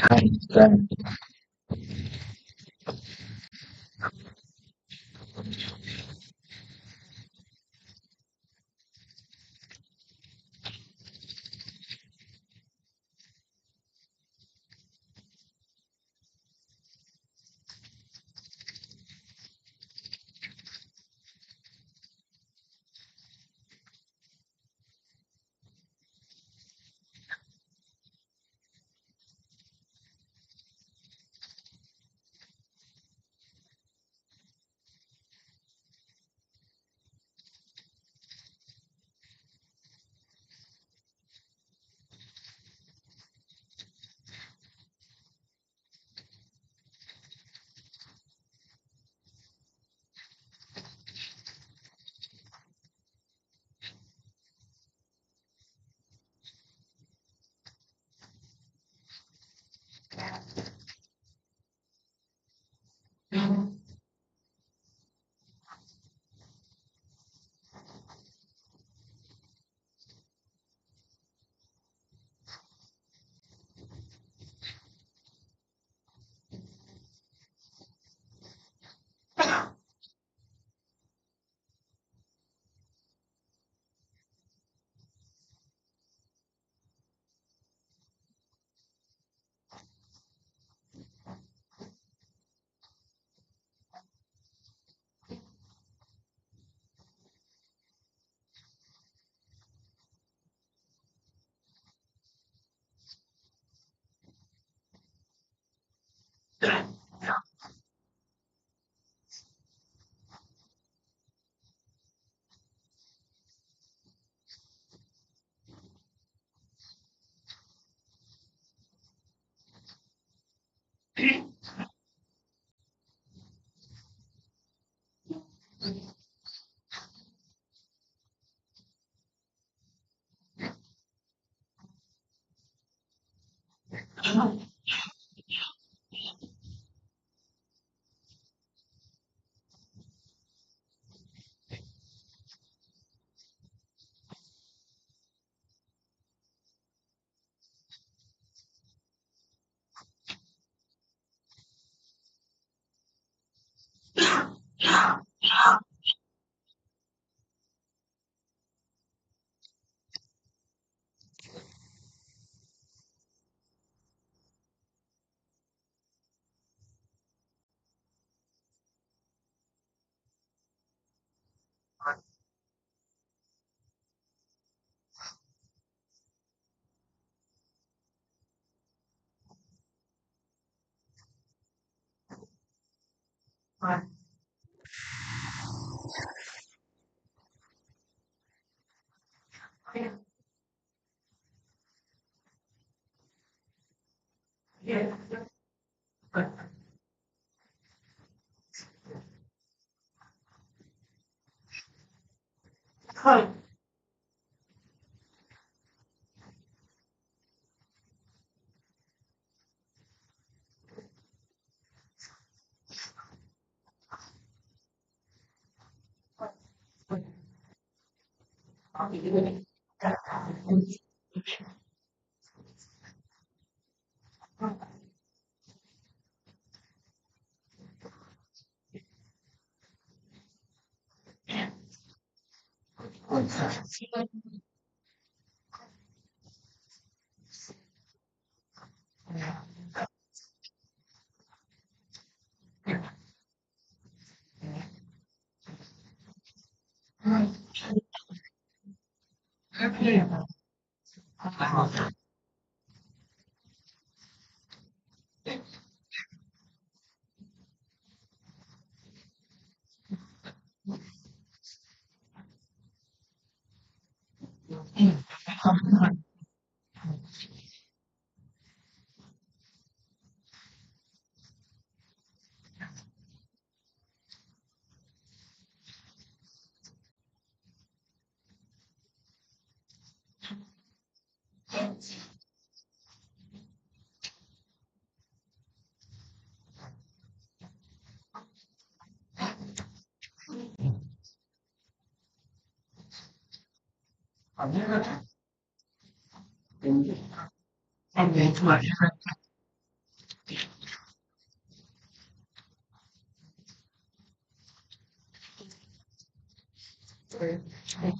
فاهم. إلهي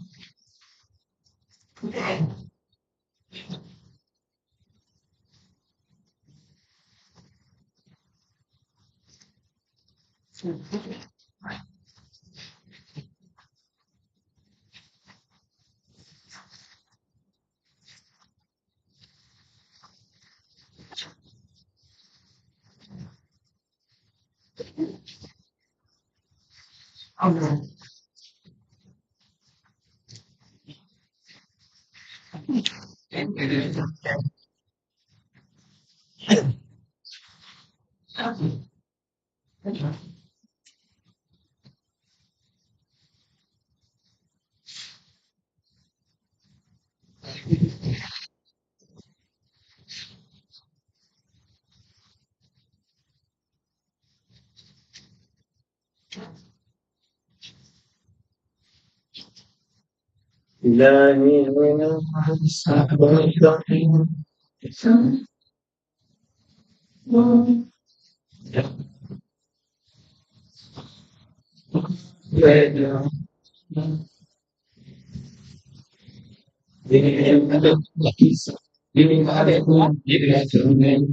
سبحانك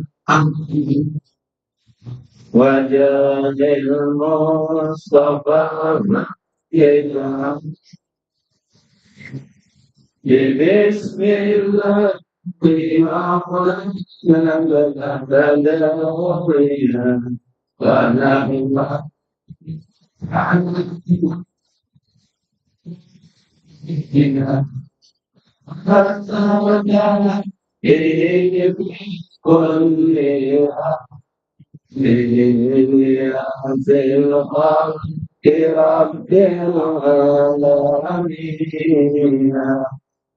وجاه المصطفى يدعى بسم الله بأحمد بلغنا ونحن عنك حتى وجعل إليه كل ليعزل الخلق رب العالمين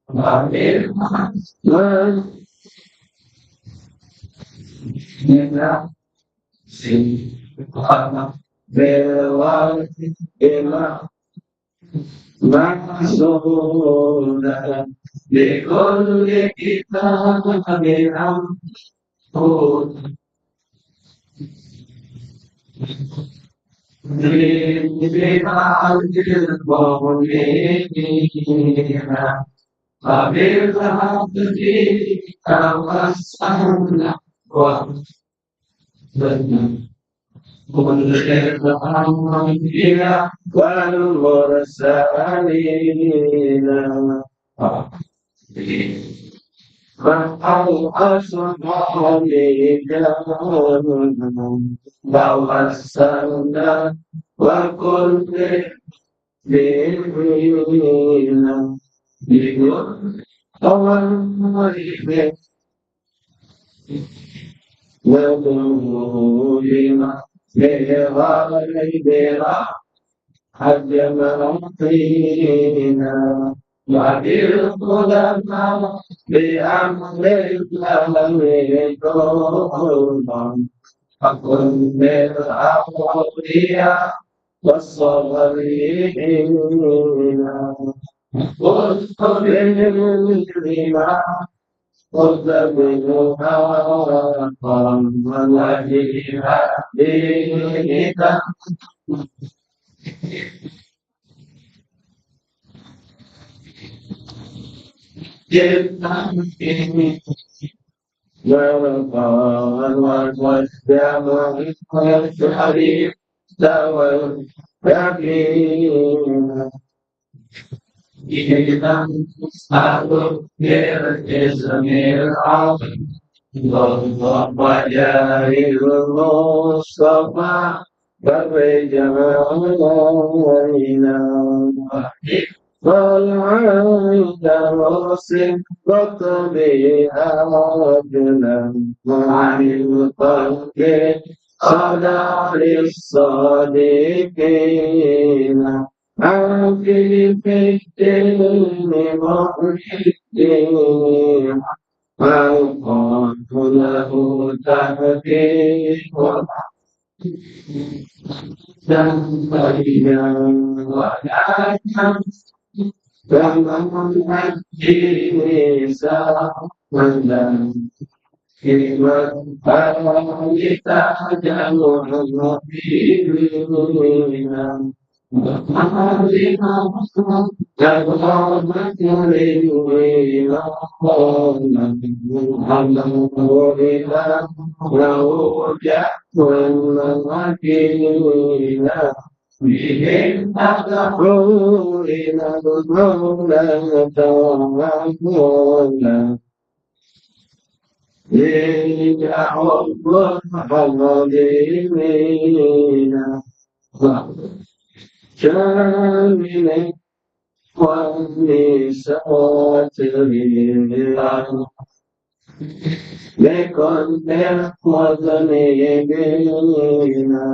وبالرحمن سبحانه بالوالد محسونا بكل كتاب محفوظ ببعض المؤمنين وبالعبد توسلنا والأنبياء والمرسلين فأصحاب توسلنا وكل بنا بكل طوائف وظهورنا بغيبنا حجم رقينا وبالظلماء بأمر الله طوبا فكن بالأولياء والصالحين واذكر بما خذ منها ووجهها دينك جدا والقرآن والسلام والحديث واليقين إذا أسأل بالاسم العظيم وجاه المصطفى بالجمالنا والعيد والصدق بها وجنا عن الخلق صدى للصادقين عافي في الدين محدين والقلب له تهديد دمنا ولا فمن الدين سامنا كلمة فلتهجم المؤمنين كامل والنساء لكل مذنبين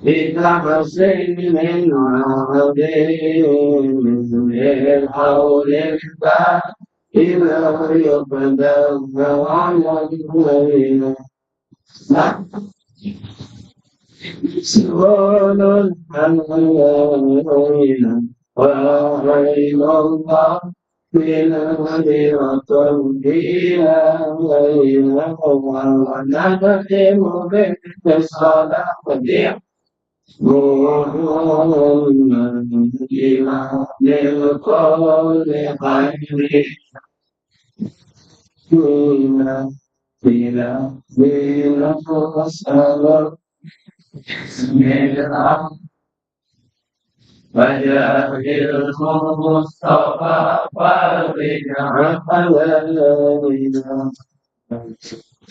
بتحسين عظيم الحول الباقي إذا يبدأ على الليل سؤال الحنين وعين الله بنظرة إلى غيره ونختم بالصلاة للقول خير بلا فصل بسم الله وجاهد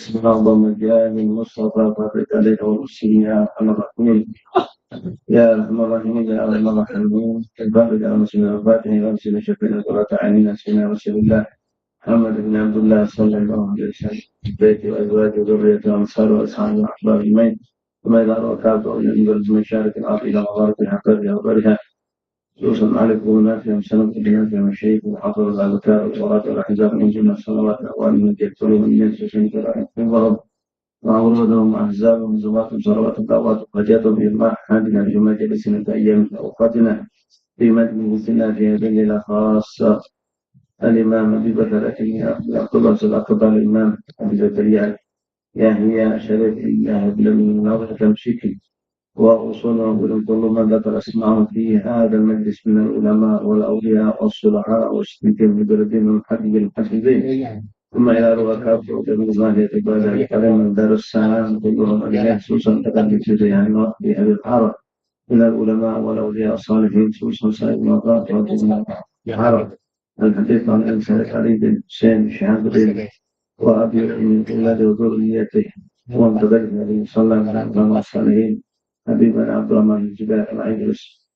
المصطفى اللهم جاهد المصطفى فرد عليه والمسلمين يا ارحم الراحمين يا ارحم الراحمين يا ارحم الراحمين البارك على مسلمين الفاتحين وارسل شفينا قرة عيننا سيدنا رسول الله محمد بن عبد الله صلى الله عليه وسلم بيت وازواجه وذريته وانصاره واصحابه واحبابه اجمعين ثم اذا ركعت من مشارك الارض الى مغاربها قرها وبرها خصوصا عليكم نافع سنة بنافع الشيخ وحفظ الأذكار والصلاة والأحزاب من جملة الصلوات الأوان من يقتلون من ينسى شركة الغرب وأورودهم أحزابهم زوات صلوات الدعوات وقجاتهم بإجماع حالنا في مجلسنا في أيام أوقاتنا في مجلسنا في هذه الليلة خاصة الإمام أبي بكر يقتل صداقة الإمام أبي زكريا يحيى شريف الله بن نوح تمسكي وأوصلهم إلى كل من ذكر اسمه في هذا المجلس من العلماء والأولياء والصلحاء والصديقين ببلدين والحج الحفيظين ثم إلى رؤى وكذب الله يتبادل الكلام من دار السلام كلهم عليه خصوصا تقدم في ريان وفي أبي الحارة من العلماء والأولياء الصالحين خصوصا سائر المرات وجميع الحارة الحديث عن أنسان علي بن حسين شهاب وأبي من أولاد وذريته وانتظر النبي صلى الله عليه وسلم حبيبنا عبد الرحمن بن جبال العيدرس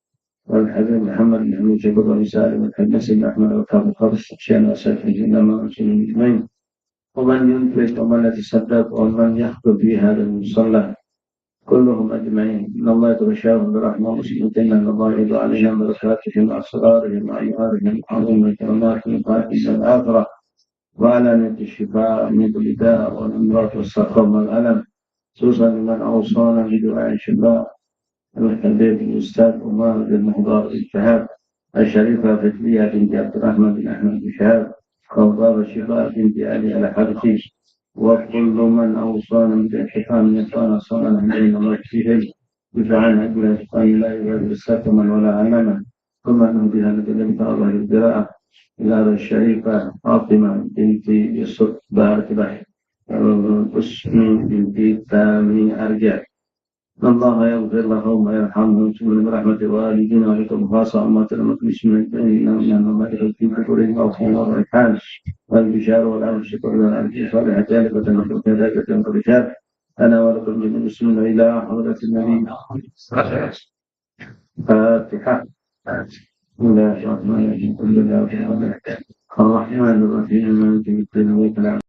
والحبيب محمد بن حميد جبر وسالم الحبيب سيدنا أحمد وكاب القرش شان وسلف الجنة مع المسلمين أجمعين ومن ينفق ومن يتصدق ومن يخطب في هذا المصلى كلهم أجمعين إن الله يتبشرهم برحمة وسكينة أن الله يرضى عليهم بركاتهم وأسرارهم وأيوارهم وعظيم الكرامات وقائد الآخرة وعلانية الشفاء من كل داء والأمراض والسقم والألم خصوصا لمن أوصانا بدعاء الشفاء الحبيب الأستاذ عمر بن محضار الشهاب الشريفة فتلية بنت عبد الرحمن بن أحمد بن شهاب قوضاب الشفاء بنت علي الحبشي وكل من أوصانا بالاحتفال يطانا صلاة بين الله فيهم دفاعا أجل أتقان لا يبادر السكما ولا علما ثم نهديها لك الله القراءة إلى الشريفة فاطمة بنت يسر بارك الله اسم بنت تامي أرجع الله يغفر لهم ويرحمهم ثم برحمة الوالدين ولكم خاصة أمة المقدس من الدين إن الله في كفرهم أو في الرحال والبشار والأمر الشكر والأمر صالح ذلك وتنفق ذلك الرجال أنا ولكم جميع المسلمين إلى حضرة النبي فاتحة بسم الله الرحمن الرحيم الرحمن الرحيم مالك يوم الدين